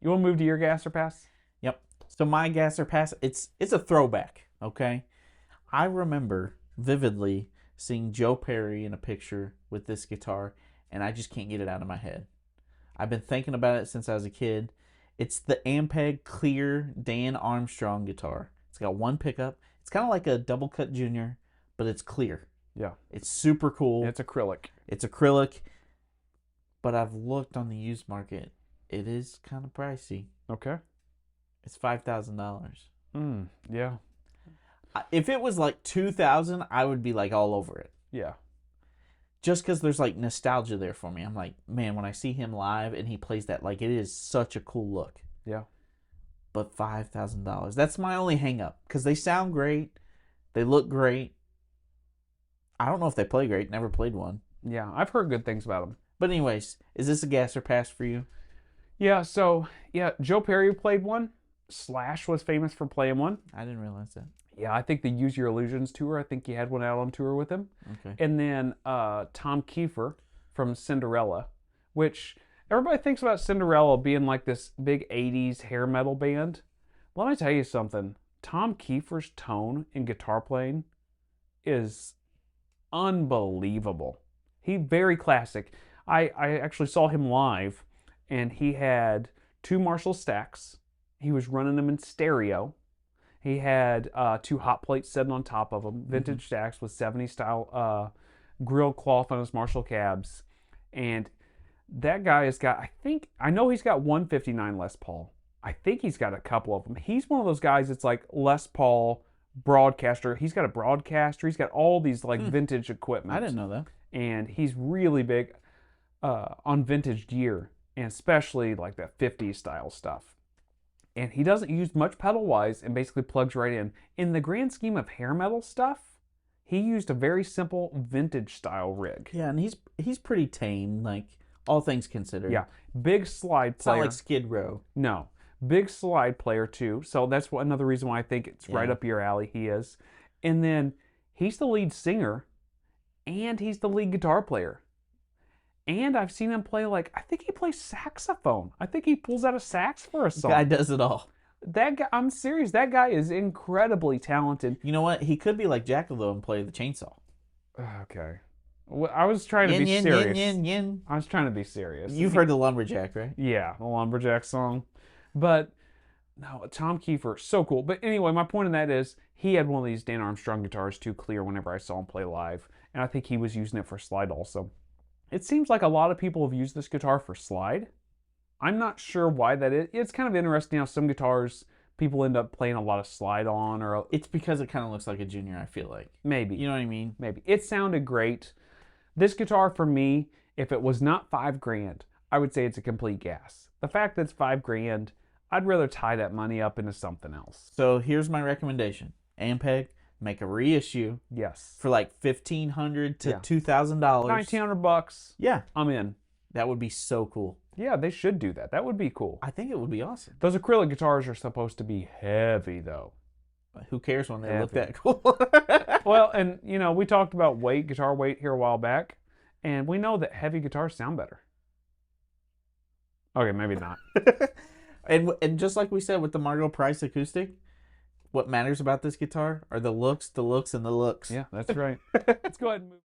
You want to move to your gas or pass? Yep. So my gas or pass, it's a throwback, okay? I remember vividly seeing Joe Perry in a picture with this guitar, and I just can't get it out of my head. I've been thinking about it since I was a kid. It's the Ampeg Clear Dan Armstrong guitar. It's got one pickup. It's kind of like a double cut junior, but it's clear. Yeah. It's super cool. It's acrylic. It's acrylic. But I've looked on the used market. It is kind of pricey. Okay. It's $5,000. Yeah. If it was like $2,000, I would be like all over it. Yeah. Just because there's like nostalgia there for me. I'm like, man, when I see him live and he plays that, like, it is such a cool look. Yeah. But $5,000. That's my only hang up. Because they sound great. They look great. I don't know if they play great. Never played one. Yeah. I've heard good things about them. But anyways, is this a gas or pass for you? Yeah. So, yeah, Joe Perry played one. Slash was famous for playing one. I didn't realize that. Yeah, I think the Use Your Illusions tour, I think he had one out on tour with him. Okay. And then Tom Kiefer from Cinderella, which everybody thinks about Cinderella being like this big 80s hair metal band. Let me tell you something. Tom Kiefer's tone in guitar playing is unbelievable. He very classic. I actually saw him live, and he had two Marshall stacks. He was running them in stereo. He had two hot plates sitting on top of them, vintage stacks with 70s style grill cloth on his Marshall cabs. And that guy has got, I know he's got 159 Les Paul. I think he's got a couple of them. He's one of those guys that's like Les Paul broadcaster. He's got a broadcaster. He's got all these like vintage equipment. I didn't know that. And he's really big on vintage gear, and especially like that 50s style stuff. And he doesn't use much pedal-wise and basically plugs right in. In the grand scheme of hair metal stuff, he used a very simple vintage-style rig. Yeah, and he's pretty tame, like, all things considered. Yeah, big slide It's player. not like Skid Row. No, big slide player too. So that's another reason why I think it's right Yeah. up your alley. He is. And then he's the lead singer, and he's the lead guitar player. And I've seen him play, like, I think he plays saxophone. I think he pulls out a sax for a song. Guy does it all. That guy, I'm serious. That guy is incredibly talented. You know what? He could be like Jackalope and play the chainsaw. Okay. Well, I was trying to be Yin, serious. yin, yin, yin. I was trying to be serious. You've heard the Lumberjack, right? Yeah, the Lumberjack song. But, no, Tom Kiefer, so cool. But anyway, my point in that is he had one of these Dan Armstrong guitars too clear whenever I saw him play live. And I think he was using it for slide also. It seems like a lot of people have used this guitar for slide. I'm not sure why that is. It's kind of interesting how some guitars people end up playing a lot of slide on, or It's because it kind of looks like a junior, I feel like. maybe. You know what I mean? Maybe. It sounded great. This guitar for me, if it was not $5,000, I would say it's a complete gas. The fact that it's $5,000, I'd rather tie that money up into something else. So here's my recommendation. Ampeg, make a reissue Yes. for like $1,500 to Yeah. $2,000. $1,900. Yeah, I'm in. that would be so cool. Yeah, they should do that. That would be cool. I think it would be awesome. Those acrylic guitars are supposed to be heavy, though. Who cares when they look Heavy. that cool? Well, and, you know, we talked about weight, guitar weight here a while back, and we know that heavy guitars sound better. Okay, maybe not. And just like we said with the Margot Price acoustic, what matters about this guitar are the looks, and the looks. Yeah, that's right. Let's go ahead and move.